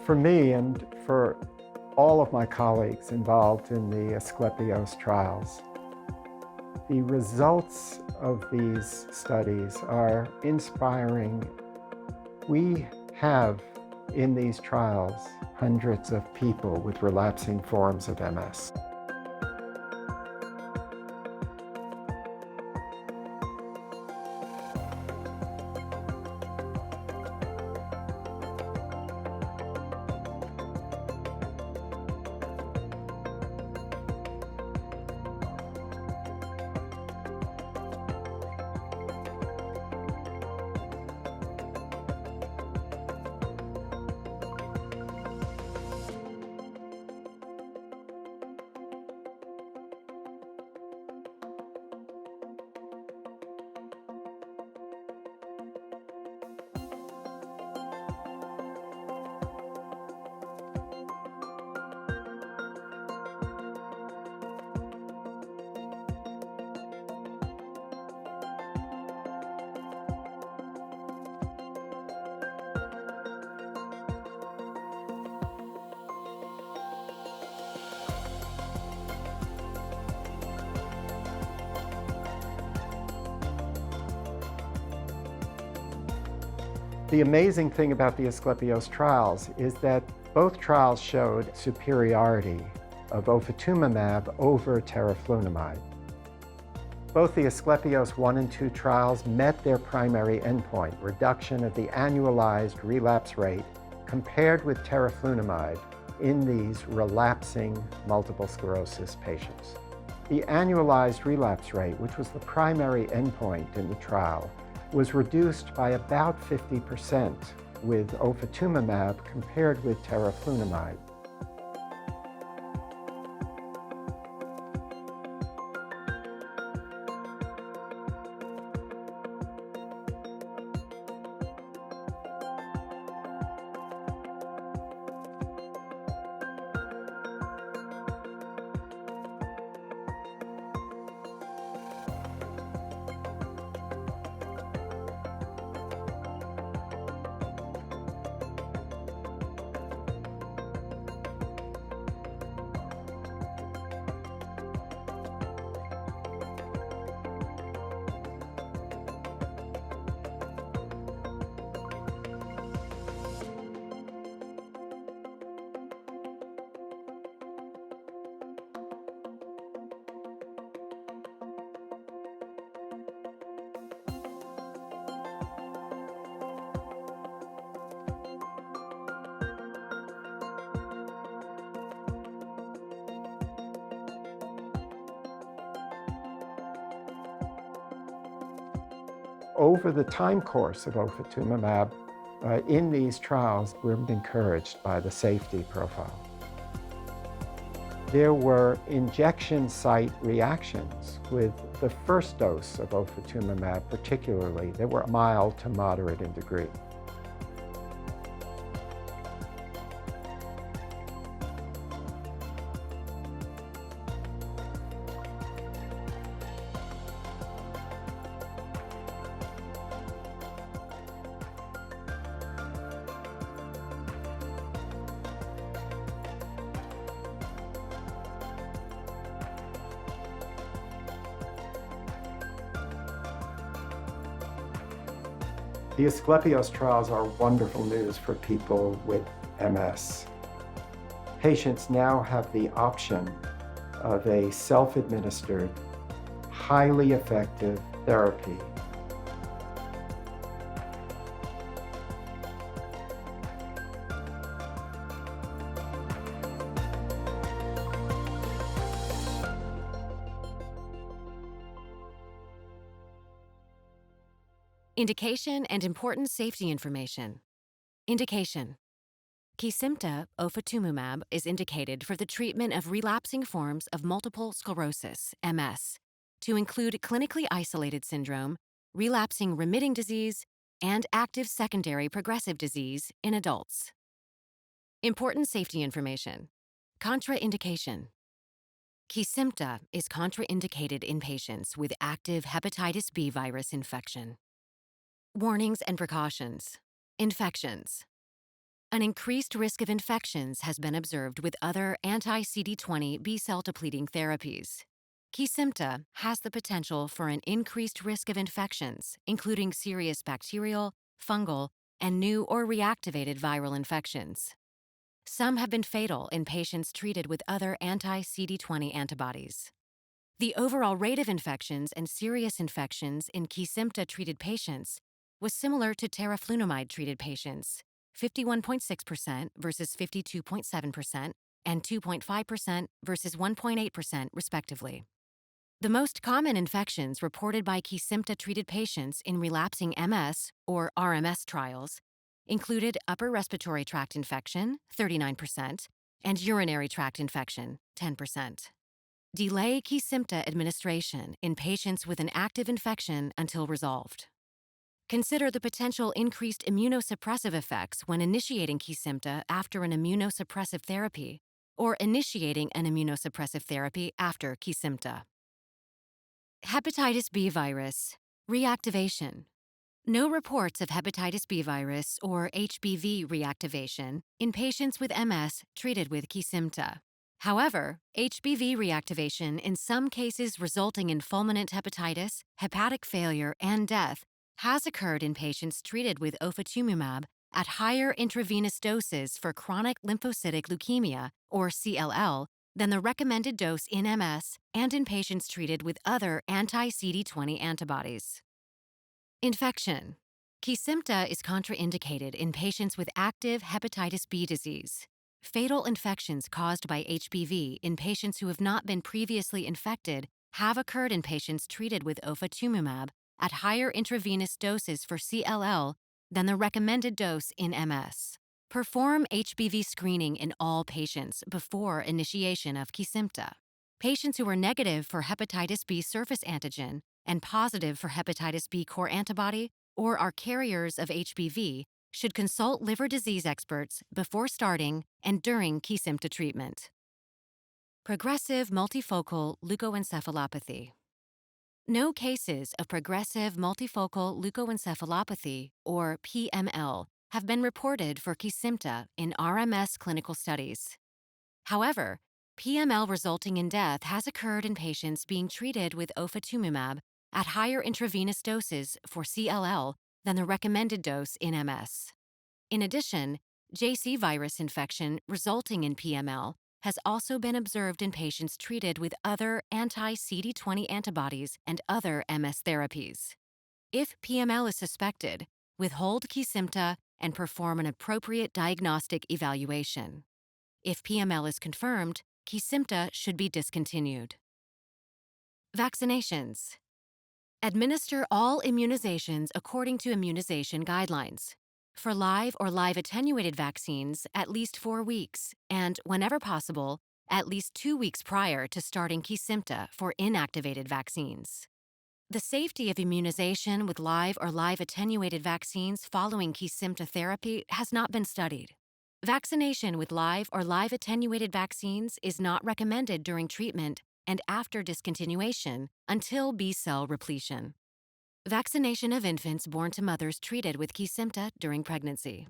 For me and for all of my colleagues involved in the Asclepios trials, the results of these studies are inspiring. We have in these trials hundreds of people with relapsing forms of MS. The amazing thing about the Asclepios trials is that both trials showed superiority of ofatumumab over teriflunomide. Both the Asclepios 1 and 2 trials met their primary endpoint, reduction of the annualized relapse rate compared with teriflunomide in these relapsing multiple sclerosis patients. The annualized relapse rate, which was the primary endpoint in the trial, was reduced by about 50% with ofatumumab compared with teriflunomide. Over the time course of ofatumumab, in these trials, we're encouraged by the safety profile. There were injection site reactions with the first dose of ofatumumab particularly that were mild to moderate in degree. The Asclepios trials are wonderful news for people with MS. Patients now have the option of a self-administered, highly effective therapy. Indication and important safety information. Indication. Kesimpta ofatumumab is indicated for the treatment of relapsing forms of multiple sclerosis, MS, to include clinically isolated syndrome, relapsing remitting disease, and active secondary progressive disease in adults. Important safety information. Contraindication. Kesimpta is contraindicated in patients with active hepatitis B virus infection. Warnings and precautions. Infections. An increased risk of infections has been observed with other anti-CD20 B-cell depleting therapies. Kesimpta has the potential for an increased risk of infections, including serious bacterial, fungal, and new or reactivated viral infections. Some have been fatal in patients treated with other anti-CD20 antibodies. The overall rate of infections and serious infections in Kesimpta-treated patients was similar to teriflunomide-treated patients, 51.6% versus 52.7%, and 2.5% versus 1.8%, respectively. The most common infections reported by Kesimpta-treated patients in relapsing MS, or RMS trials, included upper respiratory tract infection, 39%, and urinary tract infection, 10%. Delay Kesimpta administration in patients with an active infection until resolved. Consider the potential increased immunosuppressive effects when initiating Kesimpta after an immunosuppressive therapy or initiating an immunosuppressive therapy after Kesimpta. Hepatitis B virus reactivation. No reports of hepatitis B virus or HBV reactivation in patients with MS treated with Kesimpta. However, HBV reactivation in some cases resulting in fulminant hepatitis, hepatic failure, and death has occurred in patients treated with ofatumumab at higher intravenous doses for chronic lymphocytic leukemia, or CLL, than the recommended dose in MS and in patients treated with other anti-CD20 antibodies. Infection. Kesimpta is contraindicated in patients with active hepatitis B disease. Fatal infections caused by HBV in patients who have not been previously infected have occurred in patients treated with ofatumumab at higher intravenous doses for CLL than the recommended dose in MS. Perform HBV screening in all patients before initiation of Kesimpta. Patients who are negative for hepatitis B surface antigen and positive for hepatitis B core antibody or are carriers of HBV should consult liver disease experts before starting and during Kesimpta treatment. Progressive multifocal leukoencephalopathy. No cases of progressive multifocal leukoencephalopathy, or PML, have been reported for Kesimpta in RMS clinical studies. However, PML resulting in death has occurred in patients being treated with ofatumumab at higher intravenous doses for CLL than the recommended dose in MS. In addition, JC virus infection resulting in PML has also been observed in patients treated with other anti-CD20 antibodies and other MS therapies. If PML is suspected, withhold Kesimpta and perform an appropriate diagnostic evaluation. If PML is confirmed, Kesimpta should be discontinued. Vaccinations. Administer all immunizations according to immunization guidelines. For live or live attenuated vaccines, at least 4 weeks, and, whenever possible, at least 2 weeks prior to starting Kesimpta for inactivated vaccines. The safety of immunization with live or live attenuated vaccines following Kesimpta therapy has not been studied. Vaccination with live or live attenuated vaccines is not recommended during treatment and after discontinuation until B-cell repletion. Vaccination of infants born to mothers treated with Kesimpta during pregnancy.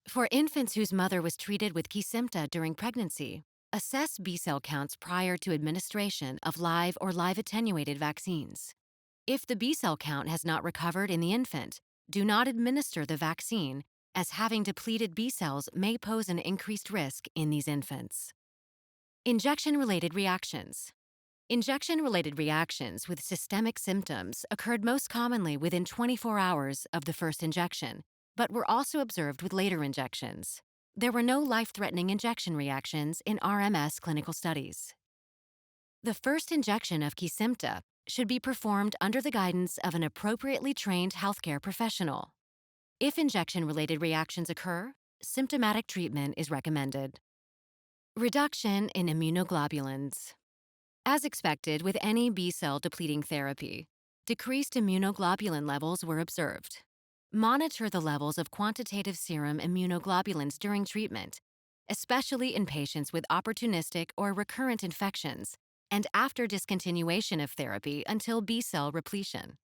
For infants whose mother was treated with Kesimpta during pregnancy, assess B-cell counts prior to administration of live or live attenuated vaccines. If the B-cell count has not recovered in the infant, do not administer the vaccine, as having depleted B-cells may pose an increased risk in these infants. Injection-related reactions. Injection-related reactions with systemic symptoms occurred most commonly within 24 hours of the first injection, but were also observed with later injections. There were no life-threatening injection reactions in RMS clinical studies. The first injection of Kesimpta should be performed under the guidance of an appropriately trained healthcare professional. If injection-related reactions occur, symptomatic treatment is recommended. Reduction in immunoglobulins. As expected with any B-cell depleting therapy, decreased immunoglobulin levels were observed. Monitor the levels of quantitative serum immunoglobulins during treatment, especially in patients with opportunistic or recurrent infections, and after discontinuation of therapy until B-cell repletion.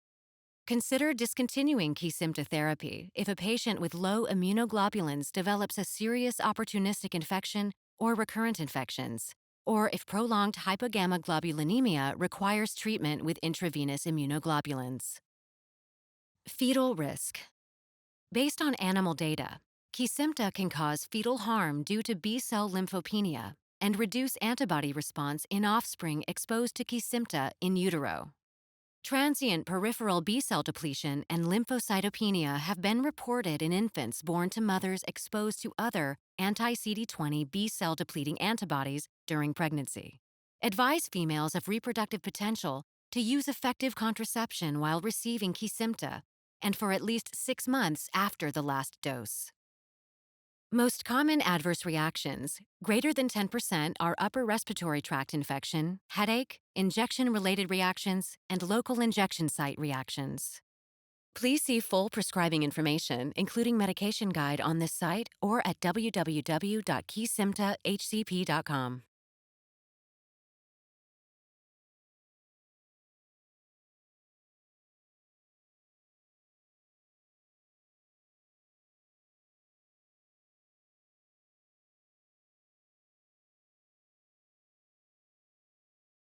Consider discontinuing Kesimpta therapy if a patient with low immunoglobulins develops a serious opportunistic infection or recurrent infections, or if prolonged hypogammaglobulinemia requires treatment with intravenous immunoglobulins. Fetal risk. Based on animal data, Kesimpta can cause fetal harm due to B-cell lymphopenia and reduce antibody response in offspring exposed to Kesimpta in utero. Transient peripheral B-cell depletion and lymphocytopenia have been reported in infants born to mothers exposed to other anti-CD20 B-cell depleting antibodies during pregnancy. Advise females of reproductive potential to use effective contraception while receiving Kesimpta and for at least 6 months after the last dose. Most common adverse reactions, greater than 10%, are upper respiratory tract infection, headache, injection-related reactions, and local injection site reactions. Please see full prescribing information, including medication guide on this site or at www.kesimptahcp.com.